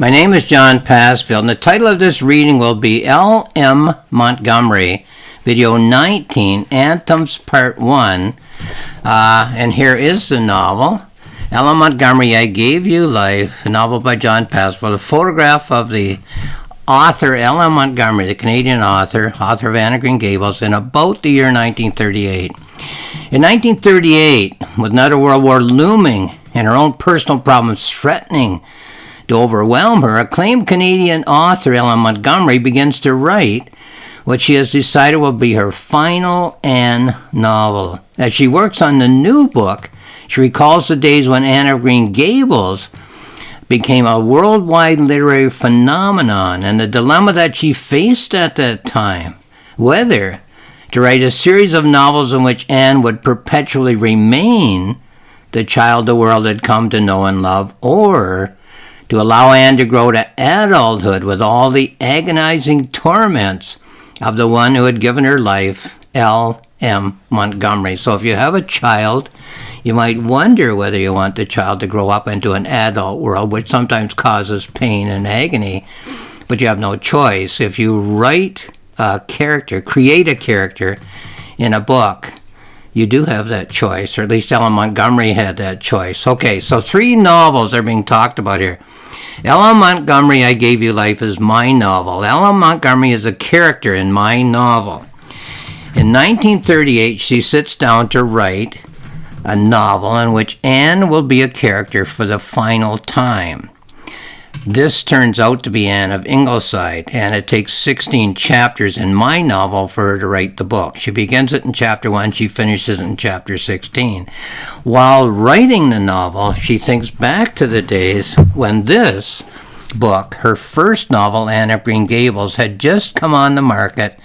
My name is John Pasfield, and the title of this reading will be L.M. Montgomery, Video 19, Anthems Part 1. And here is the novel. L.M. Montgomery, I Gave You Life, a novel by John Pasfield. A photograph of the author, L.M. Montgomery, the Canadian author of Anne of Green Gables, in about the year 1938. In 1938, with another world war looming and her own personal problems threatening to overwhelm her, acclaimed Canadian author L.M. Montgomery begins to write what she has decided will be her final Anne novel. As she works on the new book, she recalls the days when Anne of Green Gables became a worldwide literary phenomenon and the dilemma that she faced at that time, whether to write a series of novels in which Anne would perpetually remain the child the world had come to know and love, or to allow Anne to grow to adulthood with all the agonizing torments of the one who had given her life, L.M. Montgomery. So if you have a child, you might wonder whether you want the child to grow up into an adult world, which sometimes causes pain and agony, but you have no choice. If you write a character, create a character in a book, you do have that choice, or at least L.M. Montgomery had that choice. Okay, so 3 novels are being talked about here. L.M. Montgomery, I Gave You Life is my novel. L.M. Montgomery is a character in my novel. In 1938, she sits down to write a novel in which Anne will be a character for the final time. This turns out to be Anne of Ingleside, and it takes 16 chapters in my novel for her to write the book. She begins it in chapter 1, she finishes it in chapter 16. While writing the novel, she thinks back to the days when this book, her first novel, Anne of Green Gables, had just come on the market,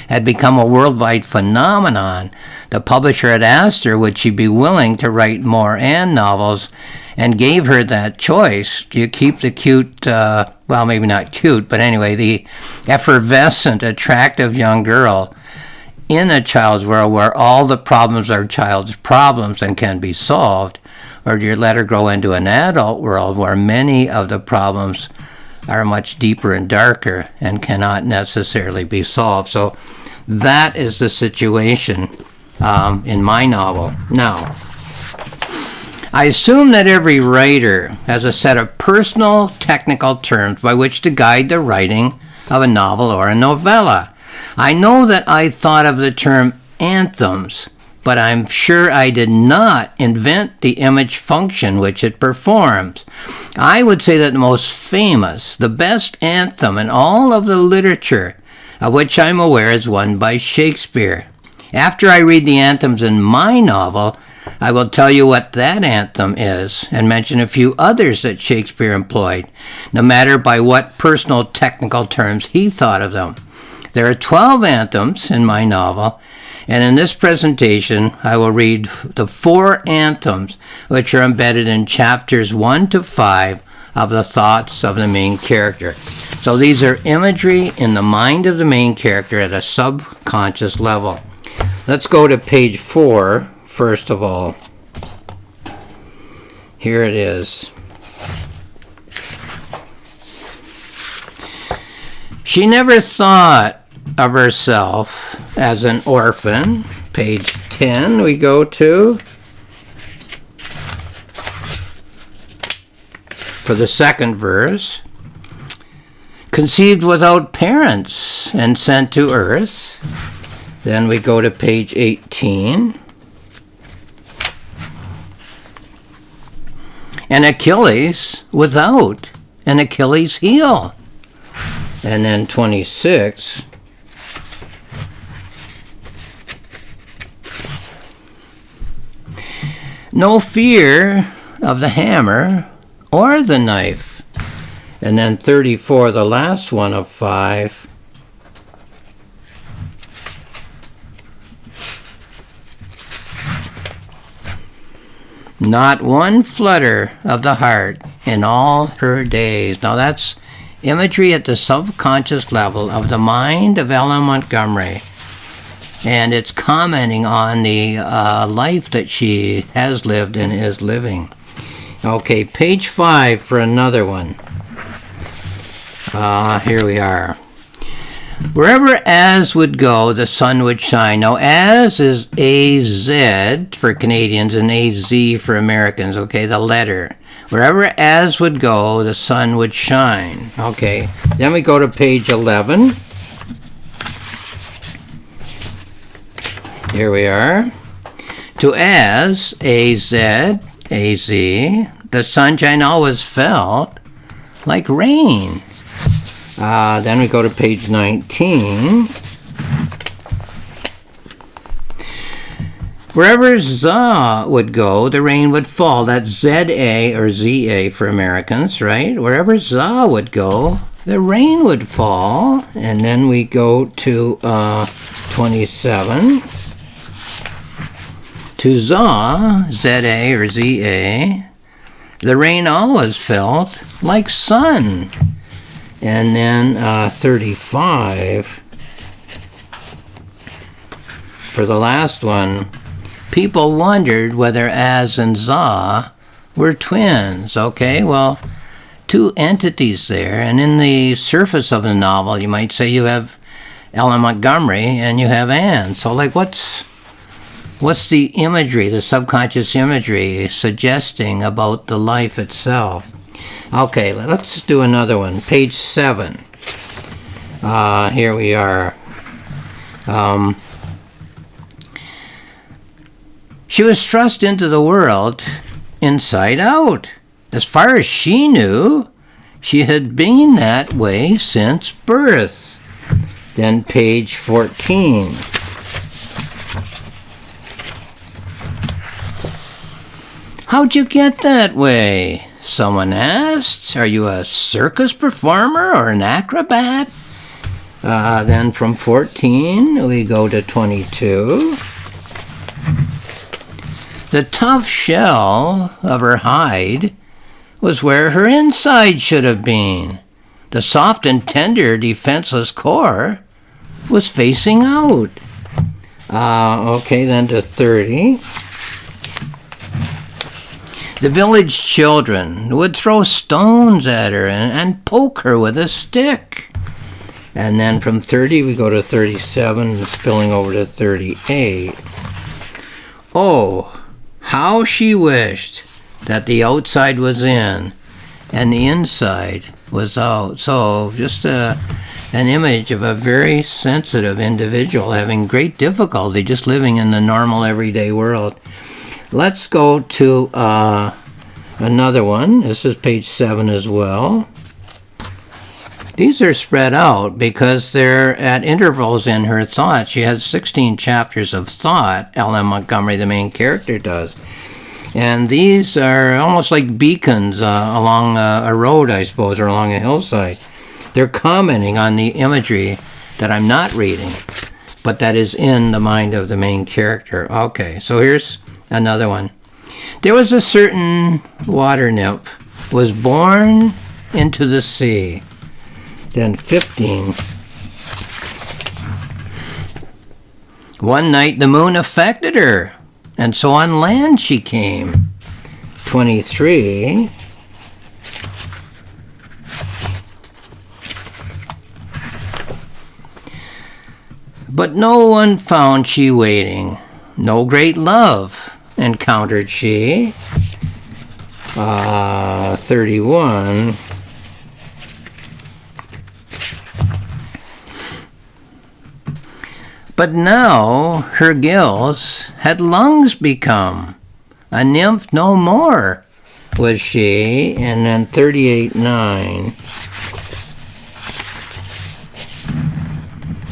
had become a worldwide phenomenon. The publisher had asked her would she be willing to write more Anne novels, and gave her that choice. Do you keep the cute, well, maybe not cute, but anyway, the effervescent, attractive young girl in a child's world where all the problems are child's problems and can be solved, or do you let her grow into an adult world where many of the problems are much deeper and darker and cannot necessarily be solved? So that is the situation in my novel. Now, I assume that every writer has a set of personal technical terms by which to guide the writing of a novel or a novella. I know that I thought of the term anthems, but I'm sure I did not invent the image function which it performs. I would say that the most famous, the best anthem in all of the literature of which I'm aware is one by Shakespeare. After I read the anthems in my novel, I will tell you what that anthem is and mention a few others that Shakespeare employed, no matter by what personal technical terms he thought of them. There are 12 anthems in my novel, and in this presentation I will read the 4 anthems which are embedded in chapters 1 to 5 of the thoughts of the main character. So these are imagery in the mind of the main character at a subconscious level. Let's go to page 4. First of all, here it is. She never thought of herself as an orphan. Page 10 we go to. For the second verse. Conceived without parents and sent to earth. Then we go to page 18. And Achilles without an Achilles heel. And then 26. No fear of the hammer or the knife. And then 34, the last one of 5. Not one flutter of the heart in all her days. Now that's imagery at the subconscious level of the mind of L.M. Montgomery. And it's commenting on the life that she has lived and is living. Okay, page 5 for another one. Here we are. Wherever as would go, the sun would shine. Now, as is A-Z for Canadians and A-Z for Americans, okay, the letter. Wherever as would go, the sun would shine. Okay, then we go to page 11. Here we are. To as, A-Z, A-Z, the sunshine always felt like rain. Then we go to page 19. Wherever za would go, the rain would fall. That's Z-A or Z-A for Americans, right? Wherever za would go, the rain would fall. And then we go to 27. To za, Z-A or Z-A, the rain always felt like sun. And then 35, for the last one, people wondered whether as and za were twins. Okay, well, two entities there. And in the surface of the novel, you might say you have Ellen Montgomery and you have Anne. So, like, what's the imagery, the subconscious imagery suggesting about the life itself? Okay, let's do another one. Page 7. Here we are. She was thrust into the world inside out. As far as she knew, she had been that way since birth. Then page 14. How'd you get that way? Someone asked. Are you a circus performer or an acrobat? Then from 14, we go to 22. The tough shell of her hide was where her inside should have been. The soft and tender, defenseless core was facing out. Okay, then to 30. The village children would throw stones at her and poke her with a stick. And then from 30, we go to 37, and spilling over to 38. Oh, how she wished that the outside was in and the inside was out. So just an image of a very sensitive individual having great difficulty just living in the normal everyday world. Let's go to another one. This is page 7 as well. These are spread out because they're at intervals in her thoughts. She has 16 chapters of thought, Ellen Montgomery, the main character, does. And these are almost like beacons along a road, I suppose, or along a hillside. They're commenting on the imagery that I'm not reading, but that is in the mind of the main character. Okay, so here's another one. There was a certain water nymph was born into the sea. Then 15. One night the moon affected her, and so on land she came. 23. But no one found she waiting, no great love encountered she. 31. But now her gills had lungs become, a nymph no more was she. And then 38:9.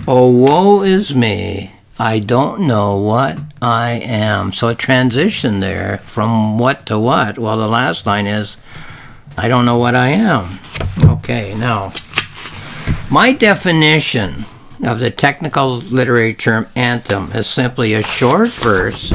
Oh, woe is me, I don't know what I am. So a transition there from what to what. Well, the last line is, I don't know what I am. Okay, now, my definition of the technical literary term anthem is simply a short verse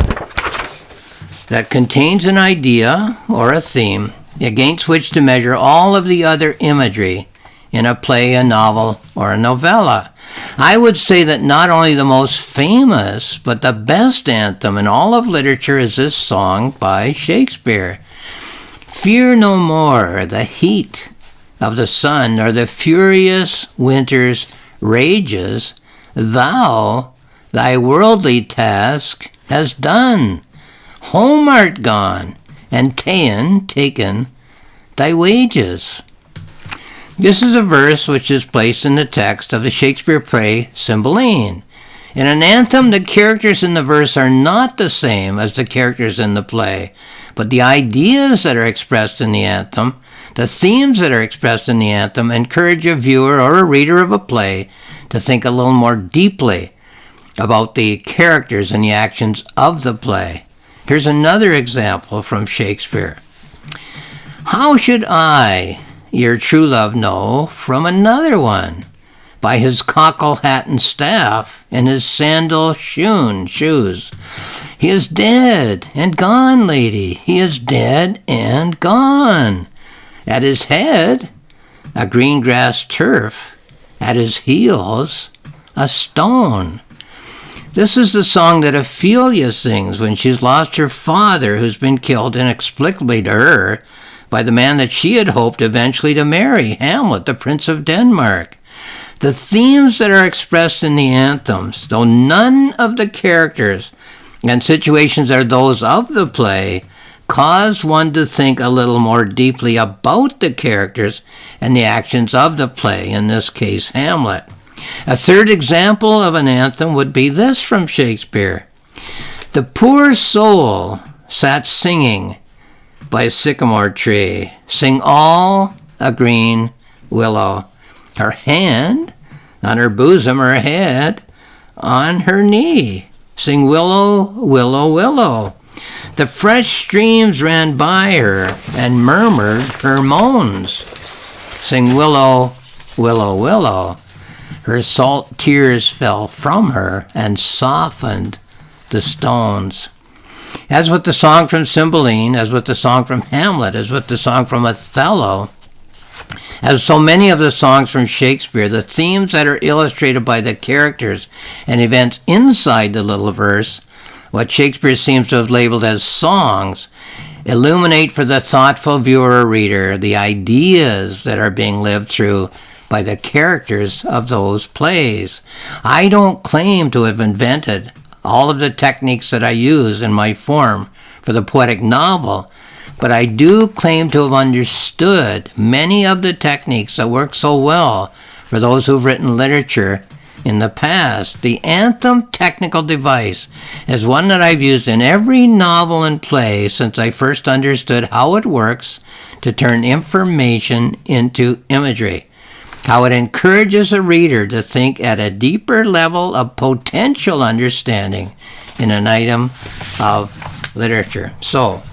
that contains an idea or a theme against which to measure all of the other imagery in a play, a novel, or a novella. I would say that not only the most famous, but the best anthem in all of literature is this song by Shakespeare. Fear no more the heat of the sun, nor the furious winter's rages. Thou thy worldly task hast done. Home art gone, and taken thy wages. This is a verse which is placed in the text of the Shakespeare play Cymbeline. In an anthem, the characters in the verse are not the same as the characters in the play, but the ideas that are expressed in the anthem, the themes that are expressed in the anthem, encourage a viewer or a reader of a play to think a little more deeply about the characters and the actions of the play. Here's another example from Shakespeare. How should I, your true love, know from another one? By his cockle hat and staff, and his sandal shoes. He is dead and gone, lady, he is dead and gone. At his head, a green grass turf, at his heels, a stone. This is the song that Ophelia sings when she's lost her father, who's been killed inexplicably to her by the man that she had hoped eventually to marry, Hamlet, the Prince of Denmark. The themes that are expressed in the anthems, though none of the characters and situations are those of the play, cause one to think a little more deeply about the characters and the actions of the play, in this case Hamlet. A third example of an anthem would be this from Shakespeare. The poor soul sat singing by a sycamore tree. Sing all a green willow. Her hand on her bosom, her head on her knee. Sing willow, willow, willow. The fresh streams ran by her and murmured her moans. Sing willow, willow, willow. Her salt tears fell from her and softened the stones. As with the song from Cymbeline, as with the song from Hamlet, as with the song from Othello, as so many of the songs from Shakespeare, the themes that are illustrated by the characters and events inside the little verse, what Shakespeare seems to have labeled as songs, illuminate for the thoughtful viewer or reader the ideas that are being lived through by the characters of those plays. I don't claim to have invented all of the techniques that I use in my form for the poetic novel, but I do claim to have understood many of the techniques that work so well for those who've written literature in the past. The anthem technical device is one that I've used in every novel and play since I first understood how it works to turn information into imagery, how it encourages a reader to think at a deeper level of potential understanding in an item of literature. So,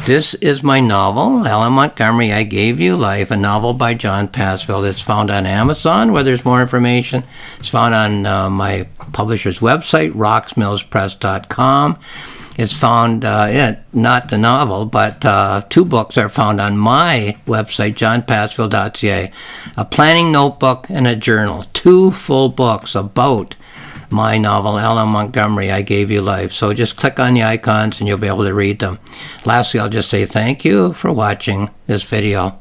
this is my novel, L.M. Montgomery, I Gave You Life, a novel by John Passfield. It's found on Amazon, where there's more information. It's found on my publisher's website, roxmillspress.com. It's found, not the novel, but 2 books are found on my website, johnpassfield.ca. A planning notebook and a journal. 2 full books about my novel, L.M. Montgomery, I Gave You Life. So just click on the icons and you'll be able to read them. Lastly, I'll just say thank you for watching this video.